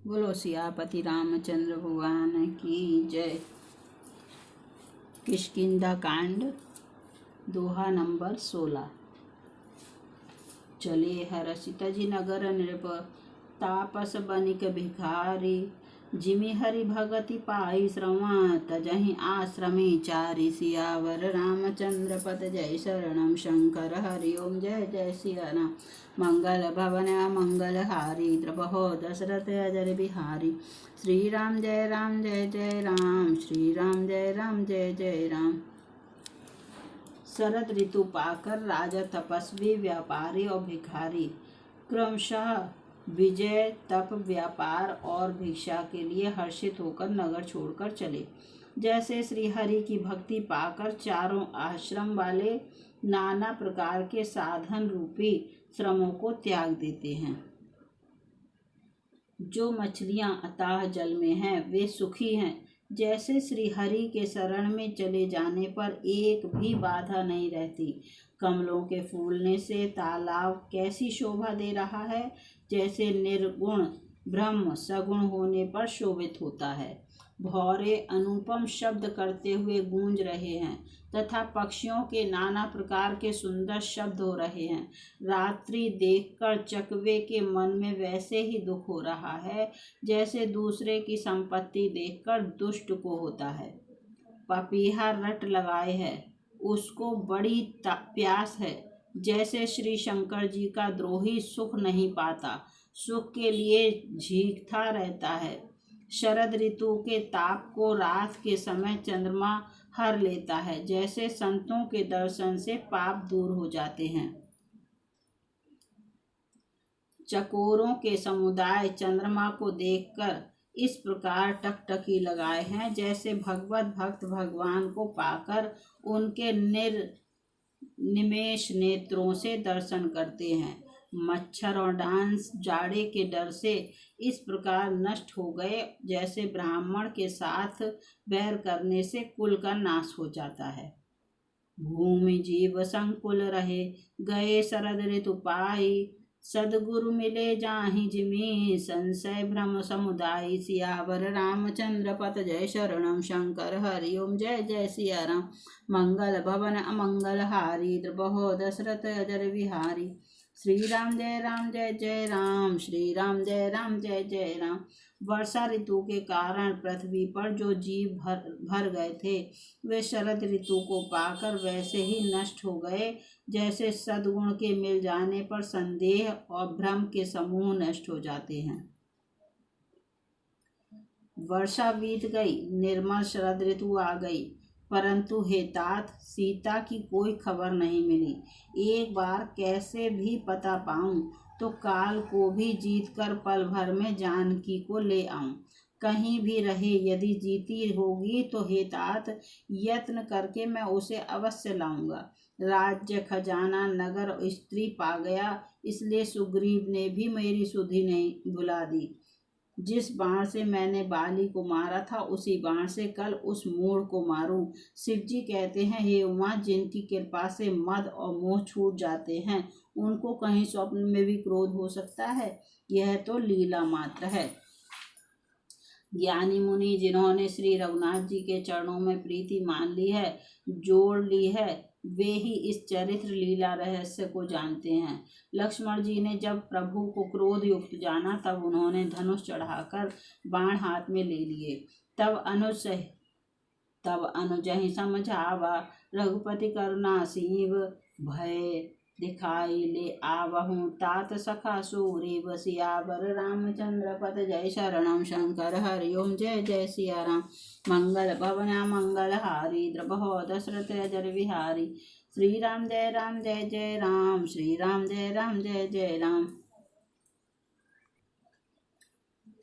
बोलो सियापति रामचंद्र भगवान की जय। किष्किंधा कांड दोहा नंबर 16। चले हर सीताजी नगर नृप तापस बनिक भिखारी। जिमि हरि भगति पाई श्रवण तजहि आश्रमे चारि। सियावर रामचंद्र पद जय शरणम शंकर हरि ओम जय जय सिया राम। मंगल भवन मंगल हारी द्रबहो दशरथ अजर बिहारी। श्री राम जय जय राम। श्री राम जय जय राम। शरद ऋतु पाकर राजा तपस्वी व्यापारी और भिखारी क्रमशः विजय तप व्यापार और भिक्षा के लिए हर्षित होकर नगर छोड़कर चले। जैसे श्री हरि की भक्ति पाकर चारों आश्रम वाले नाना प्रकार के साधन रूपी श्रमों को त्याग देते हैं। जो मछलियां अथाह जल में हैं वे सुखी हैं। जैसे श्री हरि के शरण में चले जाने पर एक भी बाधा नहीं रहती। कमलों के फूलने से तालाब कैसी शोभा दे रहा है, जैसे निर्गुण ब्रह्म सगुण होने पर शोभित होता है। भौरे अनुपम शब्द करते हुए गूंज रहे हैं तथा पक्षियों के नाना प्रकार के सुंदर शब्द हो रहे हैं। रात्रि देखकर चकवे के मन में वैसे ही दुख हो रहा है जैसे दूसरे की संपत्ति देखकर दुष्ट को होता है। पपीहा रट लगाए है, उसको बड़ी प्यास है। जैसे श्री शंकर जी का द्रोही सुख नहीं पाता, सुख के लिए झींकता रहता है। शरद ऋतु के ताप को रात के समय चंद्रमा हर लेता है। जैसे संतों के दर्शन से पाप दूर हो जाते हैं। चकोरों के समुदाय चंद्रमा को देखकर इस प्रकार टकटकी लगाए हैं, जैसे भगवत भक्त भगवान को पाकर उनके निमेष नेत्रों से दर्शन करते हैं। मच्छर और डांस जाड़े के डर से इस प्रकार नष्ट हो गए, जैसे ब्राह्मण के साथ बैर करने से कुल का नाश हो जाता है। भूमि जीव संकुल रहे गए शरद ऋतु पाई। सदगुरु मिले जाहि जिमि संशय भ्रम समुदाय। सियावर रामचंद्र पत जय शरणम शंकर हरि ओम जय जय सिया राम। मंगल भवन अमंगल हारी द्रबहो दशरथ अजर बिहारी। श्री राम जय जय राम। श्री राम जय जय राम। वर्षा ऋतु के कारण पृथ्वी पर जो जीव भर गए थे वे शरद ऋतु को पाकर वैसे ही नष्ट हो गए, जैसे सद्गुण के मिल जाने पर संदेह और भ्रम के समूह नष्ट हो जाते हैं। वर्षा बीत गई, निर्मल शरद ऋतु आ गई, परंतु हे तात सीता की कोई खबर नहीं मिली। एक बार कैसे भी पता पाऊं तो काल को भी जीतकर पल भर में जानकी को ले आऊं। कहीं भी रहे यदि जीती होगी तो हे तात यत्न करके मैं उसे अवश्य लाऊंगा। राज्य खजाना नगर और स्त्री पा गया, इसलिए सुग्रीव ने भी मेरी सुधि नहीं भुला दी। जिस बाण से मैंने बाली को मारा था उसी बाण से कल उस मूढ़ को मारूं। शिव जी कहते हैं, हे उमा, जिनकी कृपा से मद और मोह छूट जाते हैं उनको कहीं स्वप्न में भी क्रोध हो सकता है। यह तो लीला मात्र है। ज्ञानी मुनि जिन्होंने श्री रघुनाथ जी के चरणों में प्रीति मान ली है, जोड़ ली है, वे ही इस चरित्र लीला रहस्य को जानते हैं। लक्ष्मण जी ने जब प्रभु को क्रोध युक्त जाना तब उन्होंने धनुष चढ़ाकर बाण हाथ में ले लिए। तब अनुज ही समझावा रघुपति करुणा सीव। भय दिखाई ले आवहूँ तात सखा सूरीव। सियावर रामचंद्र पद जय शरणम शंकर हरि ओम जय जय सिया राम। मंगल भवना मंगल हारी द्रबहो दशरथ अजर बिहारी। श्री राम जय जय राम। श्री राम जय जय राम।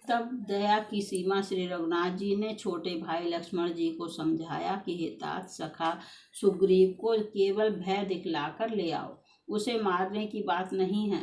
तब दया की सीमा श्री रघुनाथ जी ने छोटे भाई लक्ष्मण जी को समझाया कि हे तात सखा सुग्रीव को केवल भय दिखलाकर ले आओ, उसे मारने की बात नहीं है।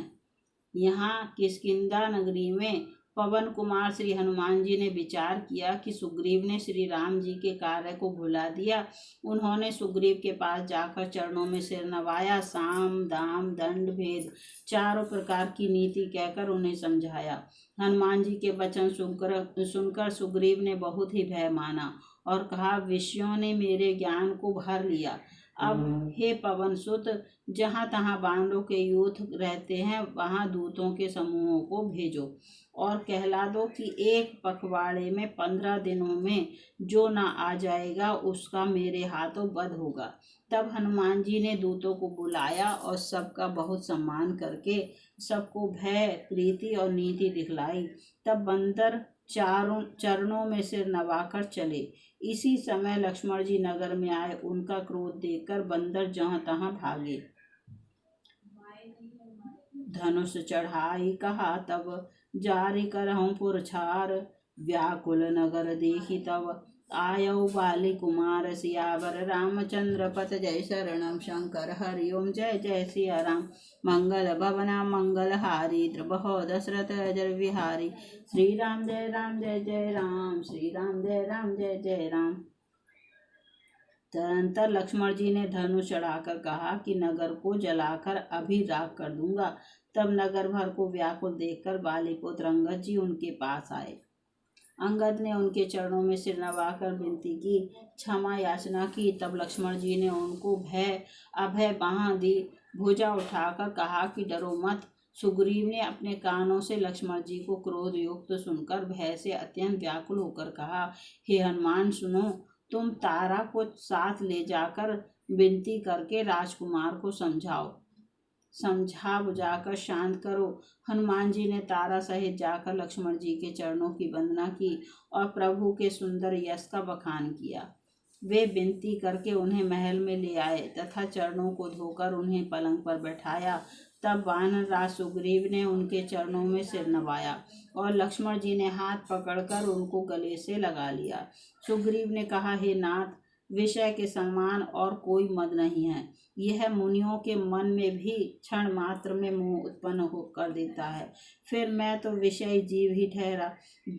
यहाँ किष्किंधा नगरी में पवन कुमार श्री हनुमान जी ने विचार किया कि सुग्रीव ने श्री राम जी के कार्य को भुला दिया। उन्होंने सुग्रीव के पास जाकर चरणों में सिर नवाया, साम दाम दंड भेद चारों प्रकार की नीति कहकर उन्हें समझाया। हनुमान जी के वचन सुनकर सुग्रीव ने बहुत ही भय माना और कहा, विषयों ने मेरे ज्ञान को भर लिया। अब हे पवन सुत, जहाँ तहाँ बानरों के यूथ रहते हैं वहाँ दूतों के समूहों को भेजो और कहला दो कि एक पखवाड़े में 15 दिनों में जो ना आ जाएगा उसका मेरे हाथों वध होगा। तब हनुमान जी ने दूतों को बुलाया और सबका बहुत सम्मान करके सबको भय, प्रीति और नीति दिखलाई। तब बंदर चरणों में सिर नवाकर चले। इसी समय लक्ष्मण जी नगर में आए। उनका क्रोध देखकर बंदर जहाँ तहाँ भागे। धनुष चढ़ाई कहा तब जारी करहूँ पुरछार, व्याकुल नगर देखी तब आयौ बाली कुमार, सियावर रामचंद्र पत जय शरणम शंकर, हरि ओम जय जय सिया राम। मंगल भवना मंगल हारी, द्रुपहो दशरथ अजर विहारी। श्री राम जय जय राम, श्री राम जय जय राम। तदंतर लक्ष्मण जी ने धनुष चढ़ाकर कहा कि नगर को जलाकर अभी राख कर दूंगा। तब नगर भर को व्याकुल देखकर बालीपुत्र अंगद जी उनके पास आए। अंगद ने उनके चरणों में सिर नवाकर विनती की, क्षमा याचना की। तब लक्ष्मण जी ने उनको अभय बांह दी। भुजा उठाकर कहा कि डरो मत। सुग्रीव ने अपने कानों से लक्ष्मण जी को क्रोध युक्त सुनकर भय से अत्यंत व्याकुल होकर कहा, हे हनुमान सुनो, तुम तारा को साथ ले जाकर विनती करके राजकुमार को समझा बुझाकर शांत करो। हनुमान जी ने तारा सहित जाकर लक्ष्मण जी के चरणों की वंदना की और प्रभु के सुंदर यश का बखान किया। वे विनती करके उन्हें महल में ले आए तथा चरणों को धोकर उन्हें पलंग पर बैठाया। तब वानर राज सुग्रीव ने उनके चरणों में सिर नवाया और लक्ष्मण जी ने हाथ पकड़कर उनको गले से लगा लिया। सुग्रीव ने कहा, हे नाथ, विषय के समान और कोई मद नहीं है। यह मुनियों के मन में भी क्षण मात्र में मोह उत्पन्न कर देता है। फिर मैं तो विषय जीव ही ठहरा।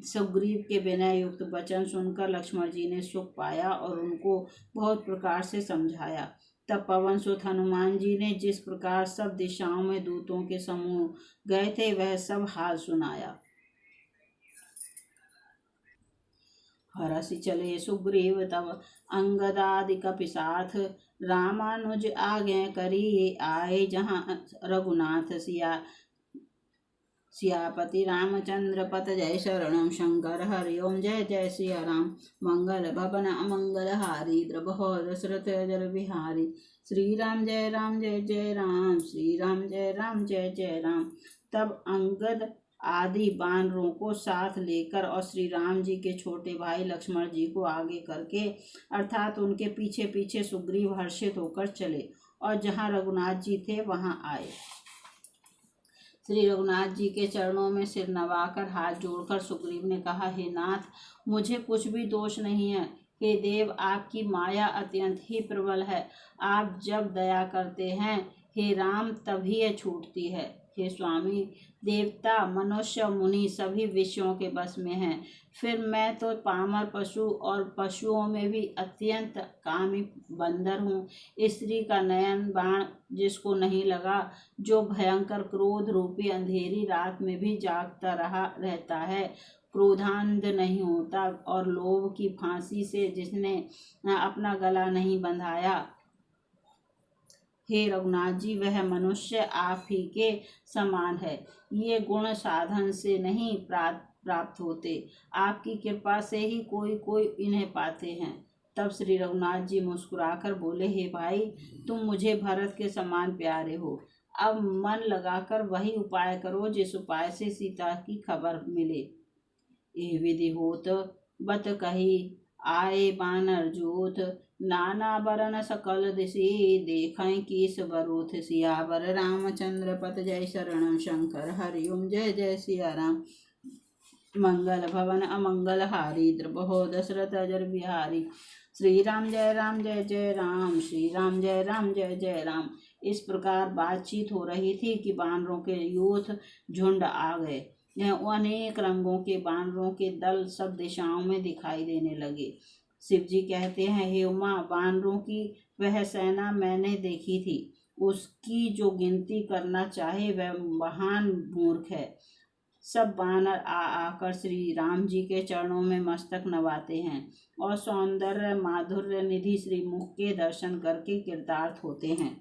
सुग्रीव के विनय युक्त वचन सुनकर लक्ष्मण जी ने सुख पाया और उनको बहुत प्रकार से समझाया। तब पवन सुत हनुमान जी ने जिस प्रकार सब दिशाओं में दूतों के समूह गए थे वह सब हाल सुनाया। हरसि चले सुग्रीव तब अंगदादि कपि साथ, रामानुज आगे करी आए जहाँ रघुनाथ सियापति रामचंद्र पत जय शरणम शंकर, हरि ओम जय जय सिया राम। मंगल भवन अमंगल हारी, द्रुपहो दशरथ अजर बिहारी। श्री राम जय जय राम, श्री राम जय जय राम। तब अंगद आदि बानरों को साथ लेकर और श्री राम जी के छोटे भाई लक्ष्मण जी को आगे करके अर्थात उनके पीछे पीछे सुग्रीव हर्षित होकर चले और जहाँ रघुनाथ जी थे वहाँ आए। श्री रघुनाथ जी के चरणों में सिर नवाकर हाथ जोड़कर सुग्रीव ने कहा, हे नाथ, मुझे कुछ भी दोष नहीं है। हे देव, आपकी माया अत्यंत ही प्रबल है। आप जब दया करते हैं हे राम तभी यह छूटती है। हे स्वामी, देवता मनुष्य मुनि सभी विषयों के बस में हैं। फिर मैं तो पामर पशु और पशुओं में भी अत्यंत कामी बंदर हूँ। स्त्री का नयन बाण जिसको नहीं लगा, जो भयंकर क्रोध रूपी अंधेरी रात में भी जागता रहता है, क्रोधांध नहीं होता और लोभ की फांसी से जिसने अपना गला नहीं बंधाया। हे रघुनाथ जी, वह मनुष्य आप ही के समान है। ये गुण साधन से नहीं प्राप्त होते, आपकी कृपा से ही कोई इन्हें पाते हैं। तब श्री रघुनाथ जी मुस्कुराकर बोले, हे भाई, तुम मुझे भरत के समान प्यारे हो। अब मन लगाकर वही उपाय करो जिस उपाय से सीता की खबर मिले। ये विधि होत बत कही आए बानर जोत, नाना बरन सकल दिशि देखें कीस बरूथ, सियावर रामचंद्र पत जय शरणम शंकर, हरि ओम जय जय सिया राम। मंगल भवन अमंगल हारी, द्रुपहो दशरथ अजर बिहारी। श्री राम जय जय राम, श्री राम जय जय राम। इस प्रकार बातचीत हो रही थी कि बानरों के यूथ झुंड आ गए। अनेक रंगों के बानरों के दल सब दिशाओं में दिखाई देने लगे। शिव जी कहते हैं, हे उमा, बानरों की वह सेना मैंने देखी थी, उसकी जो गिनती करना चाहे वह महान मूर्ख है। सब बानर आकर श्री राम जी के चरणों में मस्तक नवाते हैं और सौंदर्य माधुर्य निधि श्री मुख के दर्शन करके कृतार्थ होते हैं।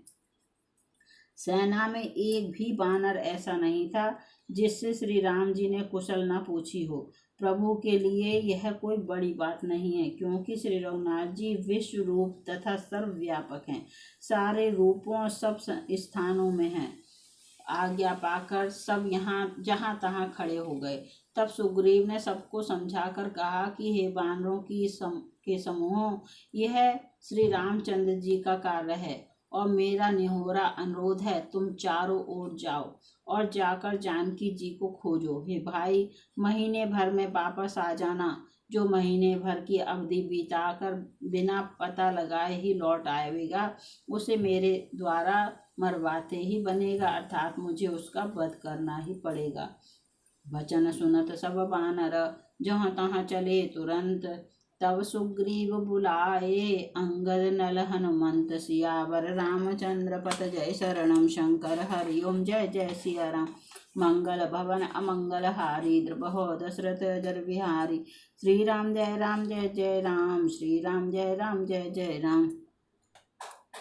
सेना में एक भी बानर ऐसा नहीं था जिससे श्री राम जी ने कुशल न पूछी हो। प्रभु के लिए यह कोई बड़ी बात नहीं है, क्योंकि श्री रघुनाथ जी विश्व रूप तथा सर्वव्यापक हैं, सारे रूपों सब स्थानों में हैं। आज्ञा पाकर सब यहाँ जहाँ तहाँ खड़े हो गए। तब सुग्रीव ने सबको समझाकर कहा कि हे बानरों के समूह, यह श्री रामचंद्र जी का कार्य है और मेरा निहोरा अनुरोध है, तुम चारों ओर जाओ और जाकर जानकी जी को खोजो। हे भाई, महीने भर में वापस आ जाना। जो महीने भर की अवधि बिताकर बिना पता लगाए ही लौट आएगा, उसे मेरे द्वारा मरवाते ही बनेगा, अर्थात मुझे उसका वध करना ही पड़ेगा। वचन सुनत सब बानर जहाँ तहाँ चले तुरंत। तब सुग्रीव बुलाए अंगद नल हनुमंत, सियावर रामचंद्र पत जय शरणम शंकर हरि ओम जय जय सिया राम। मंगल भवन अमंगल हारी द्रुपहो दशरथ अजर बिहारी। श्री राम जय जय राम, श्री राम जय जय राम।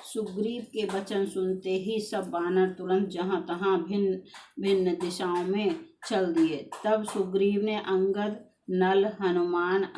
सुग्रीव के वचन सुनते ही सब बानर तुरंत जहाँ तहाँ भिन्न भिन्न दिशाओं में चल दिए। तब सुग्रीव ने अंगद, नल, हनुमान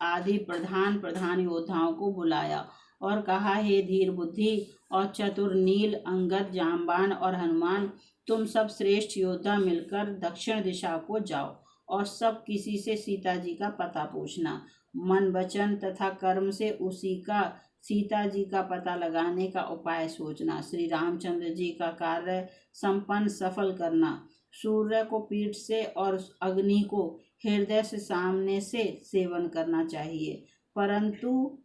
आदि प्रधान योद्धाओं को बुलाया और कहा, हे धीर बुद्धि और चतुर नील, अंगद, जाम्बान और हनुमान, तुम सब श्रेष्ठ योद्धा मिलकर दक्षिण दिशा को जाओ और सब किसी से सीता जी का पता पूछना। मन वचन तथा कर्म से उसी का सीता जी का पता लगाने का उपाय सोचना। श्री रामचंद्र जी का कार्य संपन्न सफल करना। सूर्य को पीठ से और अग्नि को हृदय से सामने से सेवन करना चाहिए, परंतु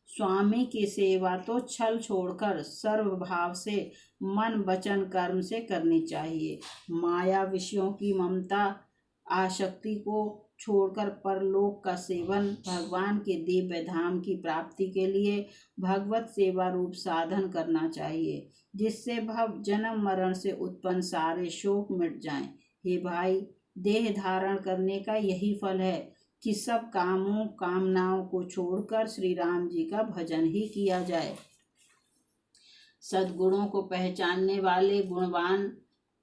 स्वामी की सेवा तो छल छोड़कर सर्वभाव से मन वचन कर्म से करनी चाहिए। माया विषयों की ममता आसक्ति को छोड़कर परलोक का सेवन, भगवान के दिव्य धाम की प्राप्ति के लिए भगवत सेवा रूप साधन करना चाहिए, जिससे भव जन्म मरण से उत्पन्न सारे शोक मिट जाएं। हे भाई, देह धारण करने का यही फल है कि सब कामों कामनाओं को छोड़कर श्री राम जी का भजन ही किया जाए। सद्गुणों को पहचानने वाले गुणवान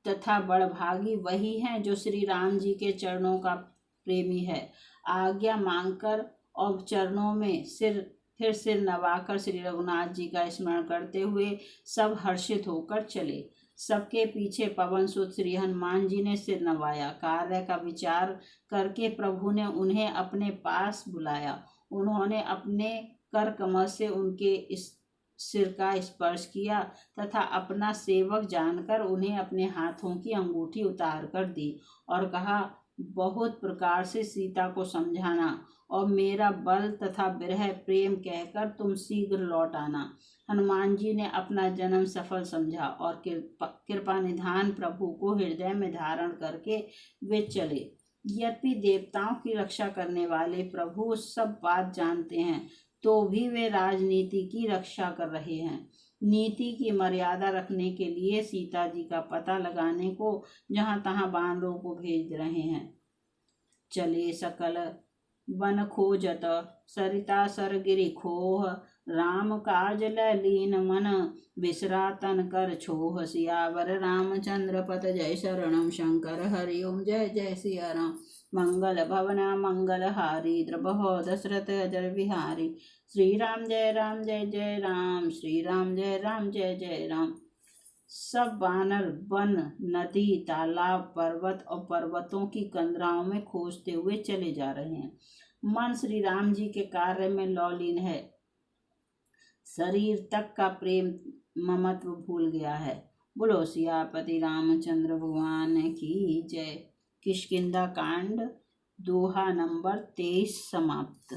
तथा बड़भागी वही हैं जो श्री राम जी के चरणों का प्रेमी है। आज्ञा मांगकर और चरणों में फिर सिर नवाकर श्री रघुनाथ जी का स्मरण करते हुए सब हर्षित होकर चले। सबके पीछे पवन सुत श्री हनुमान जी ने सिर नवाया। कार्य का विचार करके प्रभु ने उन्हें अपने पास बुलाया। उन्होंने अपने कर कमल से उनके इस सिर का स्पर्श किया तथा अपना सेवक जानकर उन्हें अपने हाथों की अंगूठी उतार कर दी और कहा, बहुत प्रकार से सीता को समझाना और मेरा बल तथा विरह प्रेम कहकर तुम शीघ्र लौट आना। हनुमान जी ने अपना जन्म सफल समझा और कृपा निधान प्रभु को हृदय में धारण करके वे चले। यद्यपि देवताओं की रक्षा करने वाले प्रभु सब बात जानते हैं, तो भी वे राजनीति की रक्षा कर रहे हैं। नीति की मर्यादा रखने के लिए सीता जी का पता लगाने को जहाँ तहाँ बानरों को भेज रहे हैं। चले सकल वन खोजत, सरिता सर गिरि खोह, राम काज ललीन मन, बिसरा तन कर छोह। सियावर रामचंद्र पत जय शरणम शंकर हरि ओम जय जय सिया राम। मंगल भवना मंगल हारी द्रुपहो दशरथ अजर बिहारी। श्री राम जय जय राम, श्री राम जय जय राम। सब बानर वन, नदी, तालाब, पर्वत और पर्वतों की कंदराओं में खोजते हुए चले जा रहे हैं। मन श्री राम जी के कार्य में लौलीन है, शरीर तक का प्रेम ममत्व भूल गया है। बोलो सियापति रामचंद्र भगवान की जय। किष्किंधा कांड दोहा नंबर 23 समाप्त।